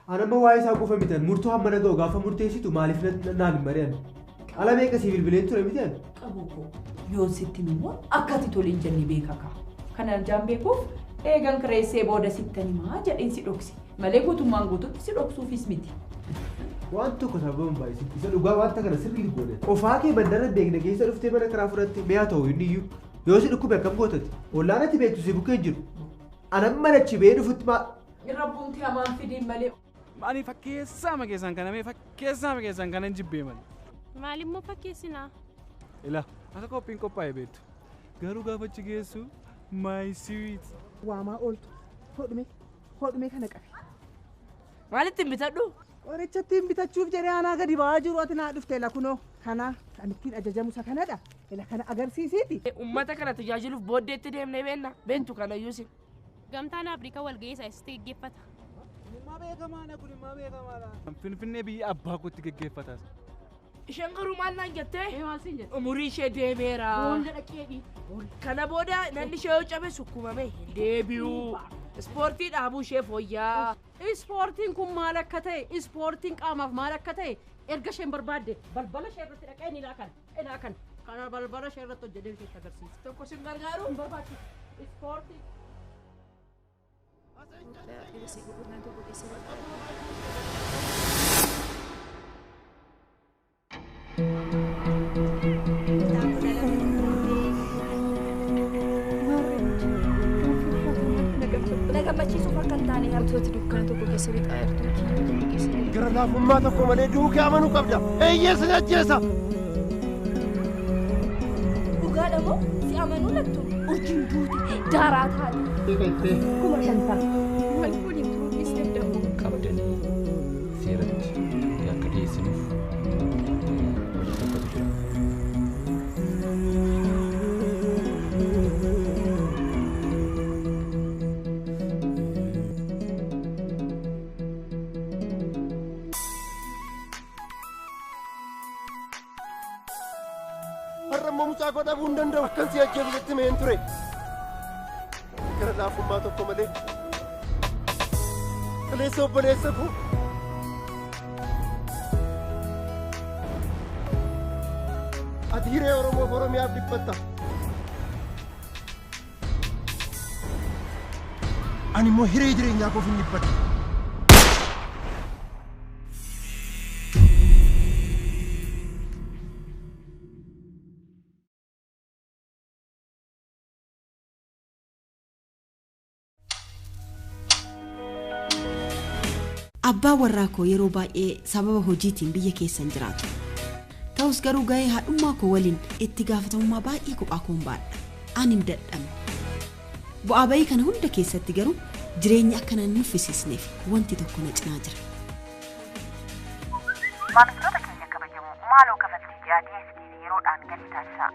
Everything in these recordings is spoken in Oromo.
أنا ما وايس أقول فمتين مرتوها من الدوغا فمرتيسي مالف نال مريان على ميك سيفيل بلين ترى متين أبوكو يوم ستين مو أكتي تولين جنبي بيكاكا كان جنبيكوف إيجان كريسي بودا ستين ما جا إنسي روكسي ملكو تمانغو تسي روكسو في سميتي وانتو كتابون بايسي إذا لوجا وانتا كنا سر اللي بودا وفاكي بدنا بيجنا كيسة رفتي بنا كرافرتي بياتو ينيو يوسي لكو بكم قوتت ولا أنا تبي تسيبو كيجر أنا ما نتشبه رفت ما يربون تي أمان في دين ملك أنا فكيسا ما كيسان كنا مي فكيسا ما كيسان كنا نجيب بيمن مالي مو فكيسنا إلا أكا كوبين كوباي بيت غارو غافا تشيجيسو my sweet وما قلت خد مي كنا كافي مالي تنبتادو وريتشتين بتشوف جري أنا قد يباجر واتنا دفت لكنو كنا كنتين أججع موسى كندا إلا كنا أجر سيسيتي أمتا كنا تجاجلو في بود ديت ديم نبينا بنتو كنا يوسف قمتنا أمريكا والجيس أستيق جفتها ما بيها كمان أقول ما بيها كمان فين نبي أبغى كنت كيفتها شنقرو مالنا جتة إيه ما سنجت أموري شيء ديميرا بول ده كيدي كنا بودا نالي شيء جابه سكوما مه ديبيو سبورتين أبو شيف ويا سبورتين كم مالك كتاي سبورتين قامك مالك كتاي إرجع شيء برباد بلبلا شيء بترك أي نلاكن كنا بلبلا شيء رتو جديد شيء تكرسي تو كوسين غارغارو برباد سبورتين Nagamachi so fakantani har tuti dukkan to ko kesiri ayar to garala fumma to ko male duuki amanu qabda yes najesa ugada mo si amanu lattu urjin duuti darata kuma shanta wal kuni to isem da mo qabdani sirat ya kadisinu mucaa godha buun danda'u akkan si ajjeebisetti meen ture gara laafummaa tokko malee kaleessa obboleessa koo ati hiree Oromoof Oromiyaaf dhiphatta ani immoo hiree jireenyaa koof hin dhiphadhu Abbaa warraa koo yeroo baay'ee sababa hojiitiin biyya keessan jiraatu. Ta'us garuu gahee haadhummaa koo waliin itti gaafatamummaa baay'ee kophaa koon baadha. Ani hin dadhabne. Bu'aa bayii kana hunda keessatti garuu jireenya akka nan nuffisiisneef wanti tokko na cinaa jira. Maamiltoota keenya kabajamoo maaloo kafaltii ji'aa yeroodhaan gadi taasisaa.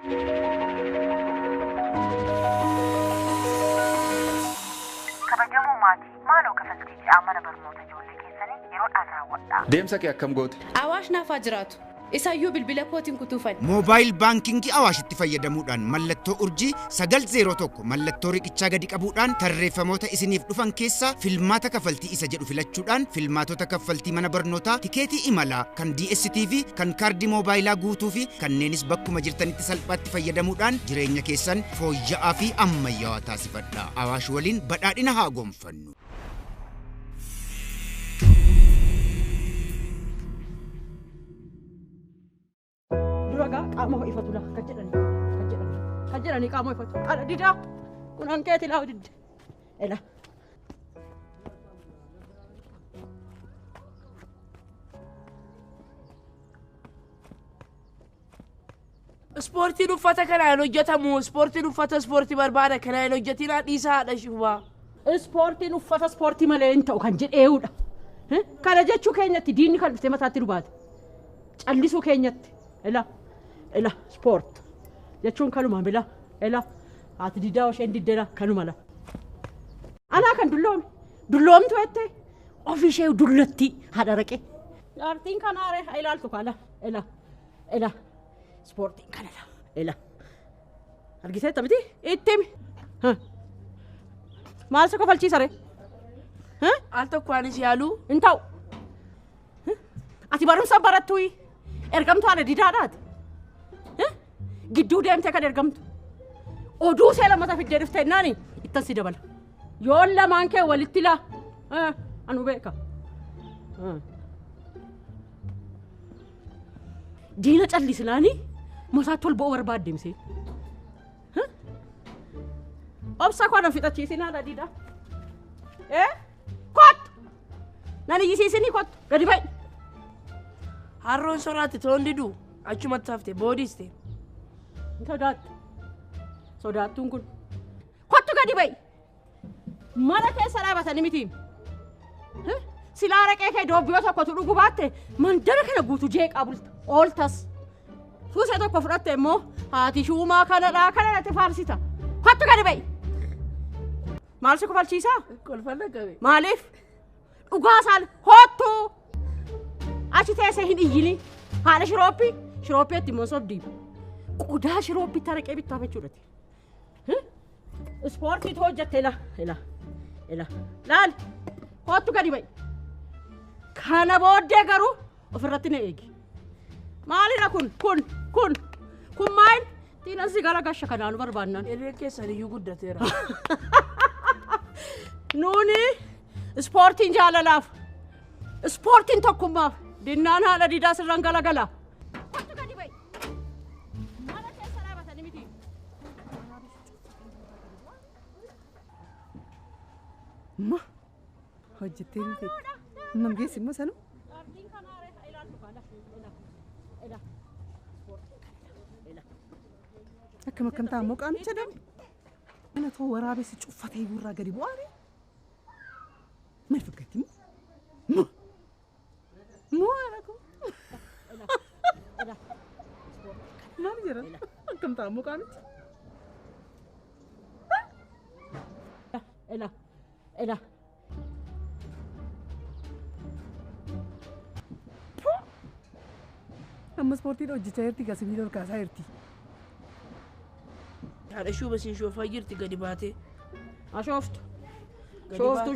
Kabajamoo maatii maaloo kafaltii ji'aa mana barnoota ijoollee keessanii yeroodhaan raawwadhaa. Deemsa kee akkam goote? Awaash naafaa jiraatu. Isayyuu bilbila kootiin kutuufan. Mobile banking awaashitti fayyadamuudhaan mallattoo urjii 901 mallattoo riqichaa gadi qabuudhaan tarreeffamoota isiniif dhufan keessaa filmaata kafaltii isa jedhu filachuudhaan filmaatota kafaltii mana barnootaa tikeetii imalaa kan DSTV kan kaardii mobaayilaa guutuu fi kanneenis bakkuma jirtanitti salphaatti fayyadamuudhaan jireenya keessan fooyya'aa fi ammayyaawaa taasifadhaa. Awaash waliin badhaadhina haa gonfannu. Kamu ifatu lah, kajiran ni kamu ifatu. Ada di dah, kunang keti lah di. Elah. Sporti nufata kana hojjetamu, sporti nufata sporti barbaada kana hojjetina dhiisaadha shuba. Sporti nufata sporti malee hin ta'u kan jedheewudha. Kana jechuu keenyatti diinni kan dhuftee mataatti dhubaate. Callisuu keenyatti. Ela sport jechuun kanuma bila ela ati didaa isheen diddera kanuma la ana kan dulloomtu ette ofishee dullatti hadaraqe artiin kanaare ilaaltu kala ela sportiin kanala ela argitee tabiti ittimi maal sa kofalchiisare al tokko anis yaalu intaw Ati barumsa barattu ergamtu ala didaadhaati. Gidduu deemtee kan ergamtu. Oduu see lammata fiddee dhuftee naani ittan si dabala. Yoo lamaan kee walitti laa anu beeka. Diina callislaanii mataa tolboo barbaaddeemsee. Obsa koo na fixachiisinaa dhadhiidha. Kottu! Nani yisiisinii kottu gadi ba'i. Harroon soraatti toon diduu achumatti haftee boodiste. Sodaattu. Sodaattuun kun. Kottu gadi ba'i. Mana keessa dhaabatanii miti. Silaa raqee kee doobbiyoo tokkotu dhugu baatte mandara kana guutu jeeqaa bulta. Ooltas. Suusee tokko fudhatte immoo haati shuumaa kanadhaa kanadhatti faarsita. Kottu gadi ba'i. Maal si kofalchiisaa? Kolfalla qabe. Maaliif? Dhugaa saal hoottu. Achi teessee hin iyyini. Haala shirooppii immoo sobdiibu. Qodaa shirooppii taraqee bittaa jechuudhaati. Ispoortii hojjatte ila. Laal hoottu gadi ba'i. Kana booddee garuu ofirratti na eegi. Maalidha kun maal? Tiina sigara gasha kanaanu barbaannaan. Ereen keessan iyyuu guddateera. Nuuni ispoortiin jaalalaaf, ispoortiin tokkummaaf, dinnaan haadha diidaa sirraan galagala. Kottu gadi ba'i. Mana keessa dhaabatanii miti. Ma hojjettee miti. Nam geessi immoo sanu. Akkam ta'a moo qaamicha dambi. Mana too waraabessi cuffatee gurraa gadi bu'aare. Maal fakkaatti moo? Moo araku. Maal jira? Akkam ta'a moo qaamicha? Ela. Amma ispoortiin hojjechaa jirti gasibii dorkaasaa jirti. Haadha shuuba siin shoofaa jirti gadi baatee. Shooftu.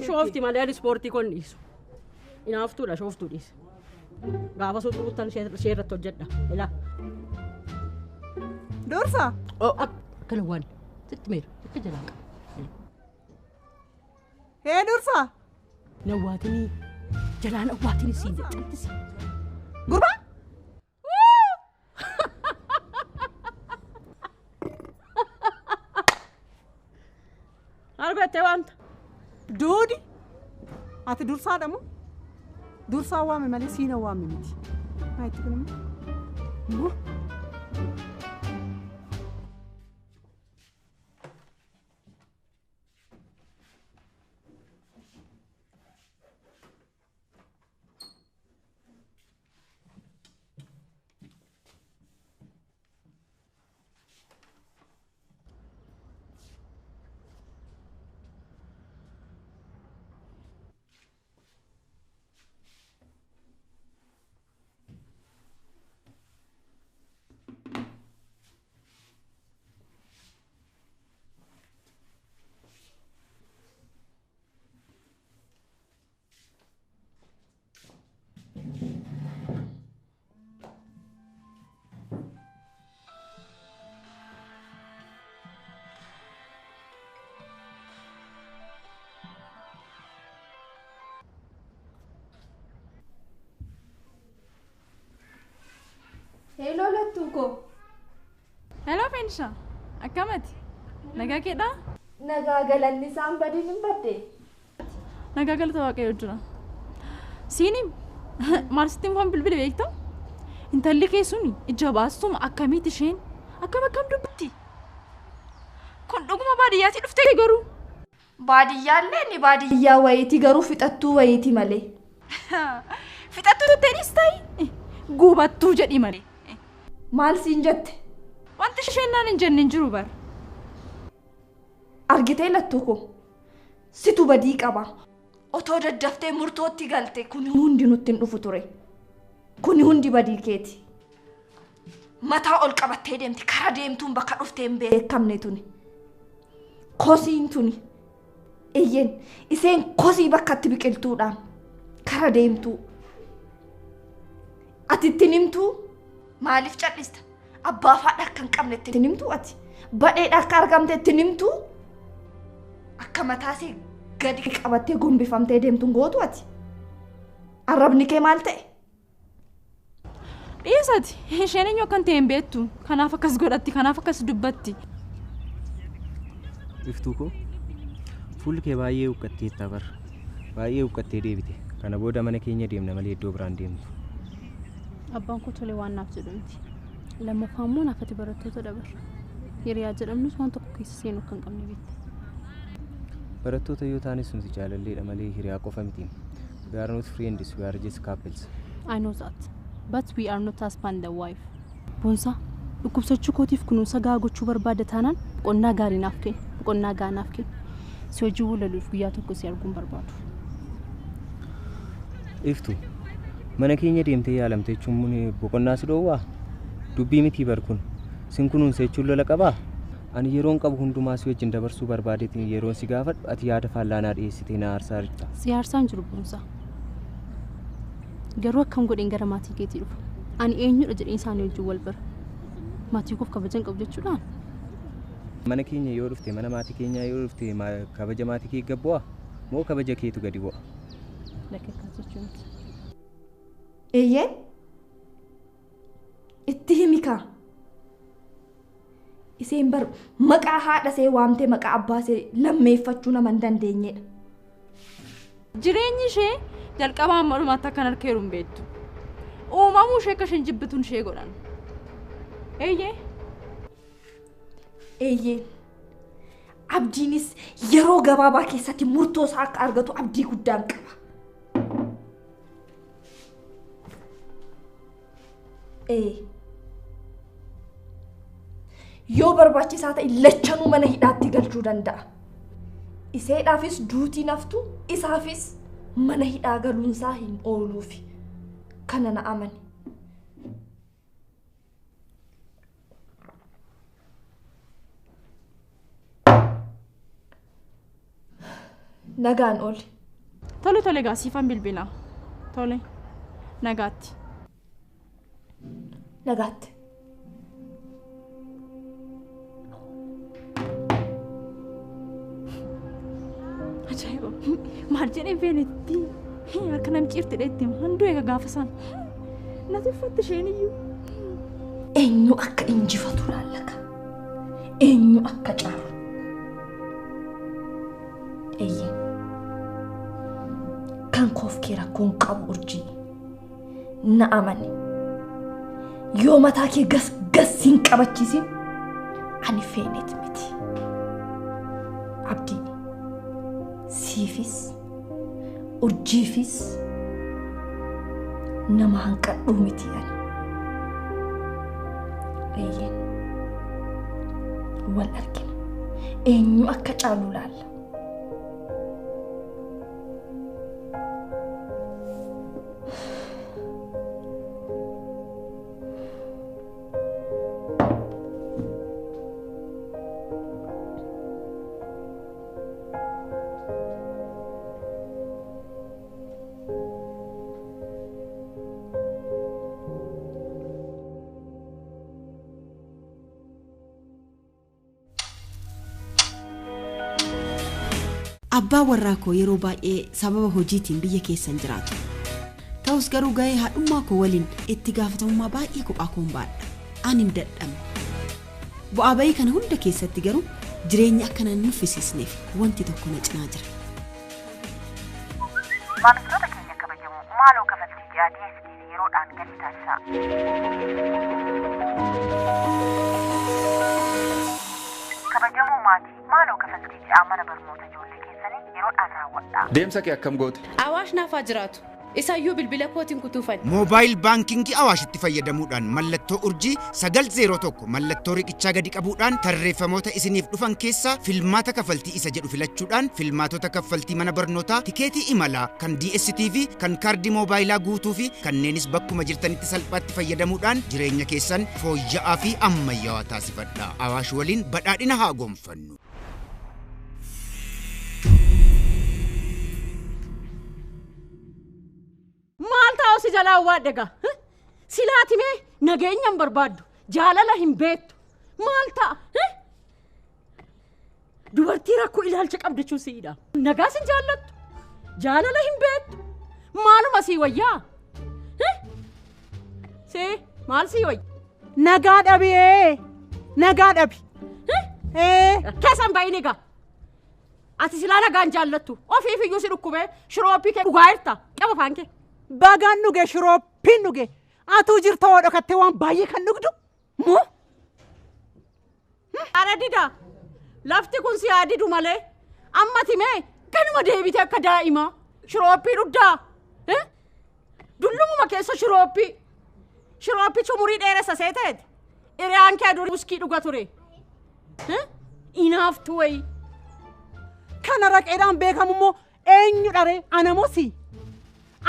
Shoofti malee ispoortii kun dhiisu. Inaaftuudha shooftuu dhiisa. Gaafa suuxuuttan ishee irratti hojjedha. Ila. Dursa. Akkana waan sitti meera akka jalaa qaba. Dursa. Nawwaatinii jalaan awwaatinii siin jedhamtisi. Gurbaa. Argattee waanta. Duudi. Ati dursaadha moo? Dursaa waame malee siina waame miti. Maa itti kunimmoo? Hello Lattuko. Hello Fensha. Akkamati? Nagaa keedhaa? Nagaa galanni isaan badiin hin badde. Nagaa galata waaqayyoo jira. Siinim maal sittiin waan bilbila beektaa? Intalli keessuun ija baastuma akkamiiti isheen? Akkam dubbatti? Kun dhuguma baadiyyaatti dhuftee garuu? Baadiyyaallee ni baadiyyaa wayiiti garuu fixattuu wayiiti malee. Fixattuu tutteenis ta'i? Guubattuu jedhi malee. Maal siin jette? Wanti isheen naan hin jenne hin jiru bar. Argitee Lattuko. Situ badii qaba. Otoo daddaftee murtootti galte kuni hundi nutti hin dhufu ture. Kuni hundi badii keeti. Mataa ol qabattee deemti karaa deemtuun bakka dhuftee hin beekamne tuni. Kosiin tuni. Eeyyeen iseen kosii bakka itti biqiltuudhaan karaa deemtuu. Ati itti himtuu maaliif cal'ista? Abbaa fi haadha kan qabne itti himtuu ati? Badheedha akka argamte itti himtuu? Akka mataasee gadi qabattee gombifamtee deemtuun gootu ati? Arrabni kee maal ta'e? Dhiisati isheen eenyu akkan ta'e hin beektu. Kanaaf akkas godhatti, kanaaf akkas dubbatti. Iftuu koo fuulli kee baay'ee huqqattee tabarra. Baay'ee huqqattee deebite. Kana booda mana keenya deemna malee iddoo biraan deemtu. Abbaan koo tolee waan naaf jedhu miti. Lammaffaa immoo naafati barattoota dabarra. Hiriyaa jedhamnus waan tokko keessa seenuu kan qabne beekte. Barattoota yoo taanis nuti jaalalleedha malee hiriyaa qofa miti. We are not friends, we are just couples. I know that, but we are not husband and wife. Boonsaa, dhukkubsachuu kootiif kunuunsa gahaa gochuu barbaadda taanaan boqonnaa gaarii naaf kenni, boqonnaa gahaa naaf kenni. Si hojii walaluuf guyyaa tokko si arguun barbaadu. Iftu, mana keenya deemtee yaalamte jechuun boqonnaa si dhoowwaa? Dubbii miti barkun. Sin kunuunsa jechuun lola qabaa? Ani yeroon qabu hundumaa si wajjin dabarsuu barbaadeetiin yeroon si gaafadhu ati yaada faallaanaa dhiyeessitee na aarsaa jirta. Si aarsaan jiru boonsaa. Garuu akkam godheen gara maatii keetii dhufu. Ani eenyudha jedheen isaanii wajjin wal bara. Maatii koof kabajan qabu jechuudhaan. Mana keenya yoo dhufte mana maatii keenyaa yoo dhufte kabaja maatii kee gabbu'aa moo kabaja keetu gadi bu'a? Lakkeekkaa jechuun. Eeyyee? Itti himikaa? Iseen bar maqaa haadha see waamtee maqaa abbaa see lammeeffachuu nama hin dandeenyedha. Jireenyi ishee jalqabaa amma dhumaatti akkan harkeeru hin beektu. Uumamuu ishee akka isheen jibbituun ishee godhan. Eeyyee? Eeyyee. Abdiinis yeroo gabaabaa keessatti murtoo isaa akka argatu abdii guddaan qaba. Yoo barbaachisaa ta'e lachanuu mana hidhaatti galchuu danda'a. Iseedhaafis duutii naftu, isaafis mana hidhaa galuunsaa hin ooluufi. Kana na amani. Nagaan ooli. Tole tole gaasiifan bilbilaa. Tole. Nagaatti. Nagaatti. Ajaa'iba! Maal jedhee beeletti? Harka nam ciifte dheetti handuu eega gaafa isaan. Nati uffatti isheen iyyuu. Eenyu akka injifatu laallaka. Eenyu akka caalu. Eeyyee. Kan koof kee rakkoon qabu urjii. Na amani. Yoo mataa kee gassiin qabachiisin ani feenet miti. Abdii. Siifis urjiifis nama hanqadhuu miti ani. Eeyyeen wal argina. Eenyu akka caalu laalla. Abbaa warraa koo yeroo baay'ee sababa hojiitiin biyya keessan jiraatu. Ta'us garuu gahee haadhummaa koo waliin itti gaafatamummaa baay'ee kophaa koon baadha. Ani hin dadhabne. Bu'aa bayii kana hunda keessatti garuu jireenya akkana hin nuffisiisneef wanti tokko na cinaa jira. Maamiltoota keenya kabajamoo maaloo kafaltii ji'aa DSTV yeroodhaan gadi taasisaa. Kabajamoo maatii maaloo kafaltii ji'aa mana barnoota ijoollee keessanii yeroodhaan raawwadhaa. Deemsa kee akkam goote? Awaash naafaa jiraatu. Isaayyuu bilbila kootiin kutuufan. Mobile banking awaashitti fayyadamuudhaan mallattoo urjii 901 mallattoo riqichaa gadi qabuudhaan tarreeffamoota isiniif dhufan keessaa filmaata kafaltii isa jedhu filachuudhaan filmaatota kafaltii mana barnootaa tikeetii imalaa kan DSTV kan kaardii mobaayilaa guutuu fi kanneenis bakkuma jirtanitti salphaatti fayyadamuudhaan jireenya keessan fooyya'aa fi ammayyaawaa taasifadhaa. Awaash waliin badhaadhina haa gonfannu. Maal ta'u si jalaa waadega? Silaati mee nageenya hin barbaaddu. Jaalala hin beektu. Maal ta'a? Dubartii rakkoo ilaalcha qabdachuun siidha. Nagaa sin jaallattu. Jaalala hin beektu. Maaluma sii wayyaa? Maal sii wayya? Nagaa dhabee. Nagaa dhabi. Keessan baay'ini egaa. Ati silaa nagaan jaallattu. Ofiif iyyuu si dhukkubee shirooppii kee dhugaa jirta. Qaba afaan kee. Bagaan dhuge shirooppiin dhuge. Atuu jirta waa dhokattee waan baay'ee kan dhugdu. Moo? Ara dida. Lafti kun si yaadidu malee. Amma timee kanuma deebite akka daa'imaa. Shirooppii dhuddaa. Dullumuma keessa shirooppii. Shirooppichi umurii dheeressa seeteeti. Hiriyaan kee durii wuskii dhuga ture. Inaaftu wayi. Kana raqeedhaan beekamu immoo eenyu dharee anamosi.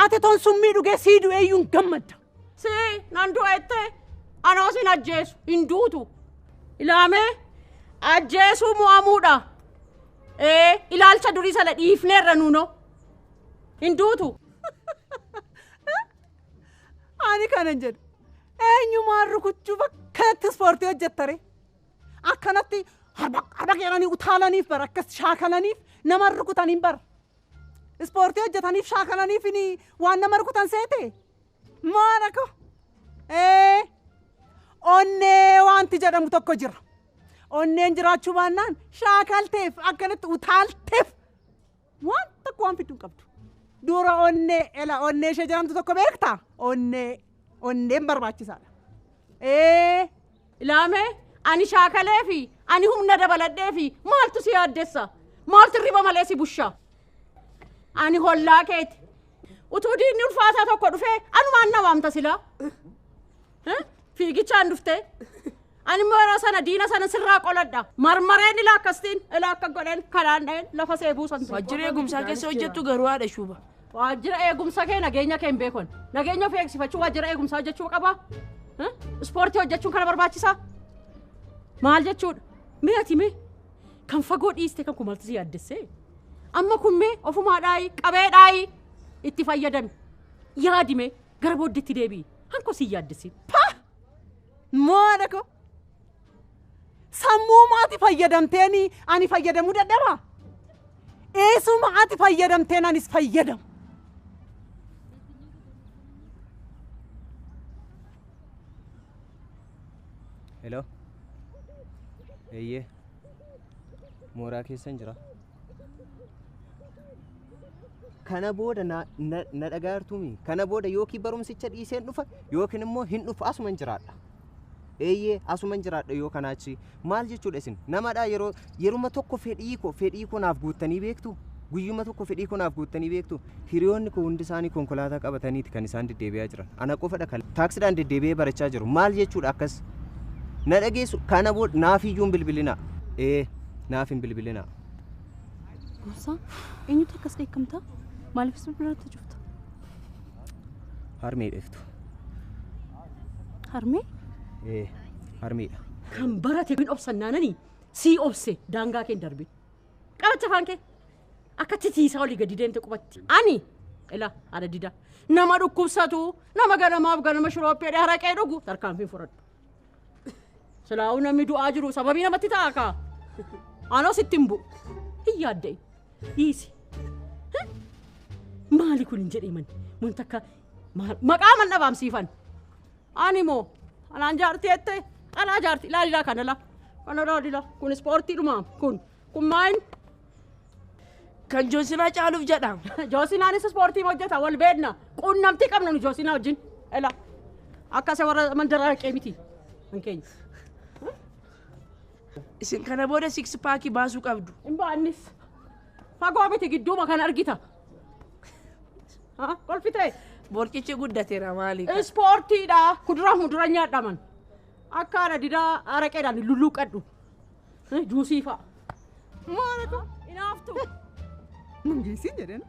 Ati ton summii dhugee sii du'e iyyuu hin gammadda. Nan du'ettee anoos hin ajjeesu hin duutu. Ilaamee ajjeesuu mo'amuudha. Ilaalcha durii sana dhiifneerra nuunoo. Hin duutu. Ani kanan jedhu. Eenyumaan rukuchuu bakkanatti ispoortii hojjettare. Akkanatti harba qeeranii utaalaniif bara akkas shaakalaniif nama rukutaniin bara. Ispoortii hojjetaniif shaakalaniif waan nama rukutan seete. Maal akka? Onnee wanti jedhamu tokko jira. Onneen jiraachuu baannaan shaakalteef akkanatti utaalteef waan tokko waan fidduu qabdu. Dura onnee ishee jedhamtu tokko beektaa? Onneen barbaachisaadha. Ilaamee ani shaakalee fi ani humna dabaladhee fi maaltu si yaaddessa? Maaltu riba malee si bushaa? Ani hollaa keeti. Utuu diinni ulfaataa tokko dhufee anumaan na waamta silaa. Fiigichaan dhuftee. Ani immoo yeroo sana diina sana sirraa qoladha. Marmareen ilaa akkasitiin ilaa akka godheen kanaan dha'een lafa seebuu santu. Waajjira eegumsaa keessa hojjettu garuu haadha shuuba. Waajjira eegumsaa kee nageenya kee hin beekon. Nageenya ofii eegsifachuu waajjira eegumsaa hojjechuu qabaa? Ispoortii hojjechuun kana barbaachisaa? Maal jechuudha? Mee ati mee kan fagoo dhiiste kan kumalti si yaaddessee? Amma kun mee ofumaa dhaayi qabee dhaayi itti fayyadami. Yaadime gara booddeetti deebi'i. Hanko si yaaddessi. Maadha ko? Sammuu maati fayyadamteeni ani fayyadamuu dadhabaa? Eesuma ati fayyadamteen anis fayyadamu. Hello. Eeyyee. Mooraa keessan jira. Kana booda na dhagaartumi. Kana booda yookiin barumsicha dhiiseen dhufa yookiin immoo hin dhufu asuman jiraadha. Eeyyee asuman jiraadha yoo kanaachi maal jechuudha isin namadhaa yeruma tokko fedhii koo naaf guuttanii beektu guyyuma tokko fedhii koo naaf guuttanii beektu hiriyoonni koo hundi isaanii konkolaataa qabataniiti kan isaan deddeebi'aa jiran ana qofadha kan taaksiidhaan deddeebi'ee barachaa jiru maal jechuudha akkas na dhageessu kana booda naaf iyyuu bilbilina naaf hin bilbilina. Gosa eenyutu akkas dheekkamta maaliif bilbilaatti jirta? Harmee dheftu. Harmee? Harmeedha. Kan barate bin obsannaananii sii obse daangaa kee darbe. Qabacha afaan kee akka titiisaa olii gadi deemte qubatti. Ani ila haadha dida nama dhukkubsatu nama ganamaaf ganama shirooppee haraqee dhugu tarkaanfiin fudhadhu. Silaa'uu namni du'aa jiru sababii namatti ta'a kaa. Anoo sitti hin bu'u. Hin yaaddee. Dhiisi. Maali kun hin jedhee mun takka maqaa man dhabaamsiifan. Ani moo anaan jaartii ettee alaa jaartii ilaalilaa kanala ilaalila kun ispoortii dhumaa kun maal kan Joosinaa caaluuf jedhama. Joosinaanis ispoortii hojjeta wal beedna quunnamtii qabna nu Joosinaa wajjin ela akkasa warra mandaraa dhaqee miti kan keenya. Isin kana booda six paakii baasuu qabdu. Hin baannis fagoo miti gidduuma kan argita. Kolfitee. Borqichi guddateera maali? Ispoortiidha kuduraa muduraa nyaadhaman. Akka haadha didaa araqeedhaan lulluuqadhu. Juusii fa'a. Maalatu inaaftu. Mungiisii jedhan.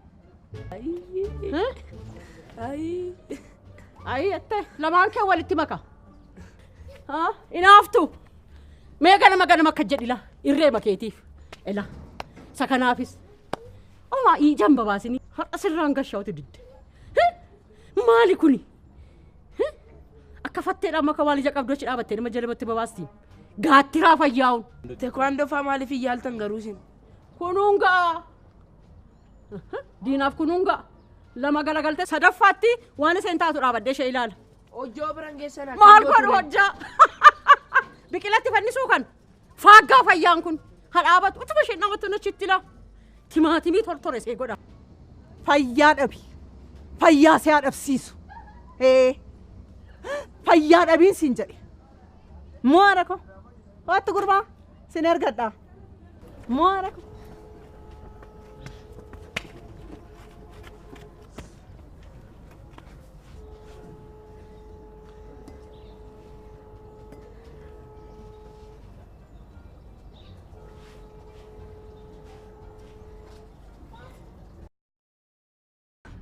Ayi ettee lamaan kee walitti maka. Inaaftu. Mee ganama akka jedhila irree makeetiif. Ela sakanaafis. Omaa ijaan babaasini har'a sirraan gashaa'utu didde. Maali kuni? akka fatteedhaan maka waan ija qabdoo achi dhaabattee nama jalatti babaasti. Gaattiraa fayyaa'uun. Teekwaandoo fa'aa maaliif iyyaaltan garuu isin? Kunuun ga'a. Diinaaf kunuun ga'a. Lama galagalte sadaffaatti waan isheen taatu dhaabaddee ishee ilaala. Hojjoo biran geessan maal godhu hojjaa? Biqilatti fannisuu kan faaggaa fayyaan kun haa dhaabatu utuma isheen dhaabattu achitti ilaa. Timaatimii tortore see godha. Fayyaa dhabi. Fayyaa see haa dhabsiisu. Fayyaa dhabiin siin jedhe. Moora ko. Waatti gurbaa sin ergadhaa. Moora ko.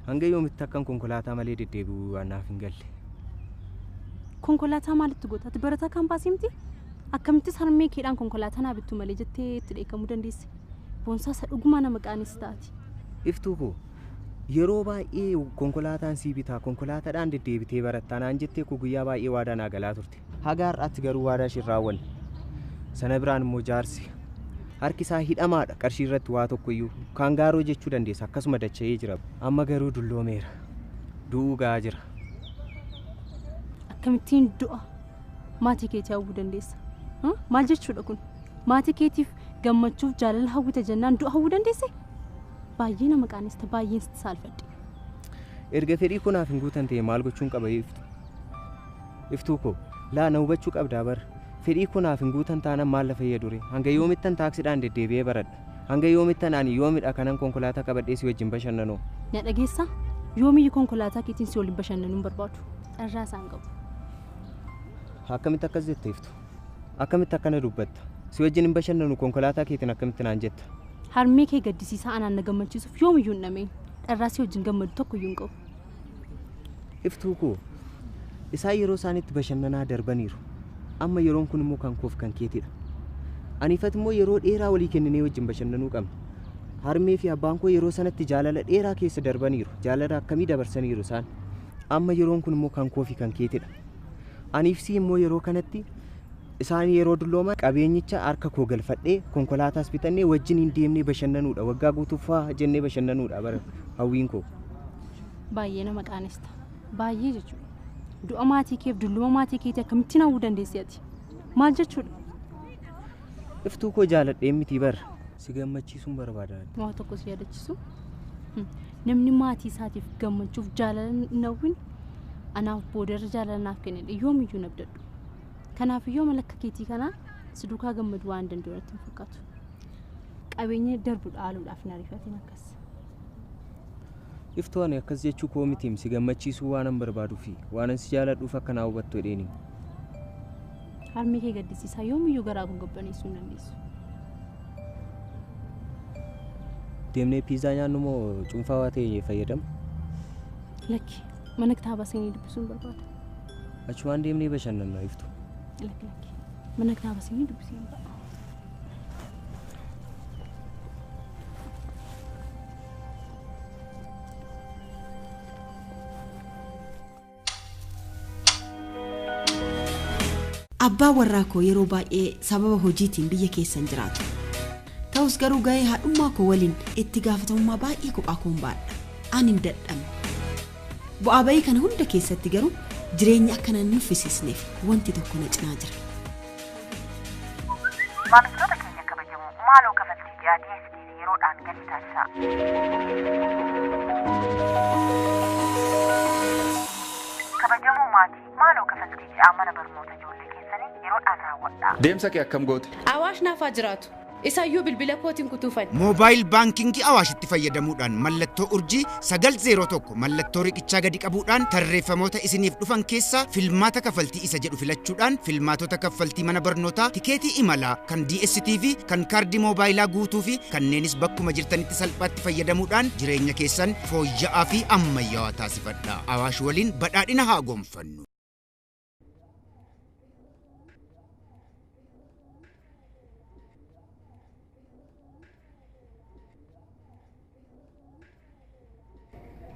hanga yoomitti akkan konkolaataa malee deddeebi'uu waan naaf hin galle. Konkolaataa maalitti goota? Ati barataa kaampaasii miti? Akkamittis harmee keedhaan konkolaataa naa bittu malee jettee itti dheekkamuu dandeesse? Boonsaa isa dhugumaa nama qaanis taati. Iftuu koo yeroo baay'ee konkolaataan sii bitaa konkolaataadhaan deddeebitee barattaa naan jettee koo guyyaa baay'ee waadaa naa galaa turte. Haga har'aatti garuu waadaa ishee raawwanne. Sana biraan immoo jaarsi harki isaa hidhamaadha qarshii irratti waa tokko iyyuu kan gaaroo jechuu dandeessa akkasuma dacha'ee jira. Amma garuu dulloomeera. Du'uu gahaa jira. Akkamittiin du'a maatii keetii hawwuu dandeessa? Maal jechuudha kun? Maatii keetiif gammachuuf jaalala hawwita jennaan du'a hawwuu dandeesse? Baay'ee nama qaanista baay'een sitti saalfadhe. Erga fedhii kunaaf hin guutan ta'e maal gochuun qaba iftuu koo laa na hubachuu qabdaa bara. Fedhii kunaaf hin guutan taanaan maal lafa fayyadure hanga yoomittan taaksiidhaan deddeebi'ee baradha. Hanga yoomittan ani yoomidha kanan konkolaataa qabadhee si wajjin bashannanoo. Na dhageessaa? Yoomiyyi konkolaataa keetiin si waliin bashannanuun barbaadu. Dharraa isaan qabu. Akkamitti akkas jette iftu? Akkamitti akkana dubbatta? Si wajjin hin bashannanu konkolaataa keetiin akkamitti naan jetta? Harmee kee gaddisiisaa anaan na gammachiisuuf yoomiyyuu hin dhameen dharraa si wajjin gammadu tokkoyyuu hin qabu. Iftuu koo isaan yeroo isaaniitti bashannanaa darbaniiru. Amma yeroon kun immoo kan koof kan keetidha. Aniifat immoo yeroo dheeraa walii kenninee wajjin bashannanuu qabna. Harmee fi abbaan koo yeroo sanatti jaalala dheeraa keessa darbaniiru. Jaalala akkamii dabarsaniiru isaan. Amma yeroon kun immoo kan koofi kan keetidha. Aniif si immoo yeroo kanatti isaan yeroo dullooman qabeenyicha harka koo galfadhee konkolaataas bitannee wajjin hin deemnee bashannanuudha. Waggaa guutuufaa jennee bashannanuudha bara hawwiin koo. Baay'ee nama qaanista. Baay'ee jechuudha. Du'a maatii keef dulluma maatii keetii akkamittiin hawwuu dandeessi ati? Maal jechuudha? Iftuu koo jaaladhee miti bara. Si gammachiisuun barbaada. Waa tokko si yaadachiisu. Namni maatii isaatiif gammachuuf jaalala nawwin anaaf boodarra jaalala naaf kennedha yoomiyyuu nabdadhu. Kanaaf yoo malakka keetii kanaa si duukaa gammadu waan danda'u natti hin fakkaatu. Qabeenya darbu dhaaluudhaaf na rifatiin akkas. Iftuu ani akkas jechuu koo mitiim si gammachiisuu waan an barbaaduu fi waan an si jaaladhuuf akka naa hubattu jedheeni. Harmee kee gaddisiisaa yoomiyyuu garaa kun gabbaneessuu hin dandeessu. Deemnee piizaa nyaannu moo cuunfaa waa ta'e fayyadamu? Lakki mana kitaaba seenii dubbisuun barbaada. Achumaan deemnee bashannanna iftuu. Lakki mana kitaaba seenii dubbisuun barbaada. Abbaa warraa koo yeroo baay'ee sababa hojiitiin biyya keessan jiraatu. Ta'us garuu gahee haadhummaa koo waliin itti gaafatamummaa baay'ee kophaa koon baadha. Ani hin dadhabne. Bu'aa bayii kana hunda keessatti garuu jireenya akkana hin nuffisiisneef wanti tokko na cinaa jira. Maamiltoota keenya kabajamoo maaloo kafaltii ji'aa DSTV yeroodhaan gadi taasisaa. Kabajamoo maatii maaloo kafaltii ji'aa mana barnoota ijoollee keessanii yeroodhaan raawwadhaa. Deemsa kee akkam goote? Awaash naafaa jiraatu. Isaayyuu bilbila kootiin kutuufan. Moobaayil baankingii Awaashitti fayyadamuudhaan mallattoo urjii 901 mallattoo riqichaa gadi qabuudhaan tarreeffamoota isiniif dhufan keessaa filmaata kafaltii isa jedhu filachuudhaan filmaatota kafaltii mana barnootaa tikeetii imalaa kan DSTV kan kaardii moobaayilaa guutuu fi kanneenis bakkuma jirtanitti salphaatti fayyadamuudhaan jireenya keessan fooyya'aa fi ammayyaawaa taasifadhaa. Awaash waliin badhaadhina haa gonfannu.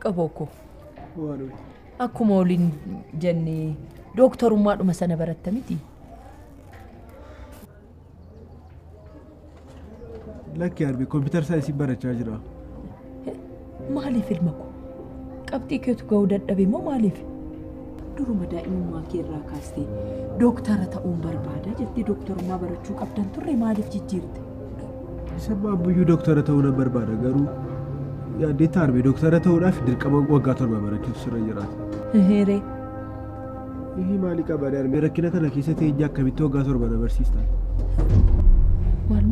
Qaboko akkuma waliin jennee dooktorummaadhuma sana baratta miti. Lakki arbi kompiitar saayinsii barachaa jira. Maaliif ilma koo? Qabxii keetu ga'uu dadhabe moo maaliif? Duruma daa'imummaa kee irraa kaastee dooktara ta'uun barbaada jettee dooktorummaa barachuu qabdan turre maaliif jijjiirte? Isa baabbuyyuu dooktara ta'uu nan barbaada garuu yaaddee taarbe dooktara ta'uudhaaf dirqama waggaa 7 barachuutu sirra jiraata. Hiree. Ihii maalii qabaadhaan rakkina kana keessa teenyaa akkamitti waggaa 7 na barsiistan? Maal?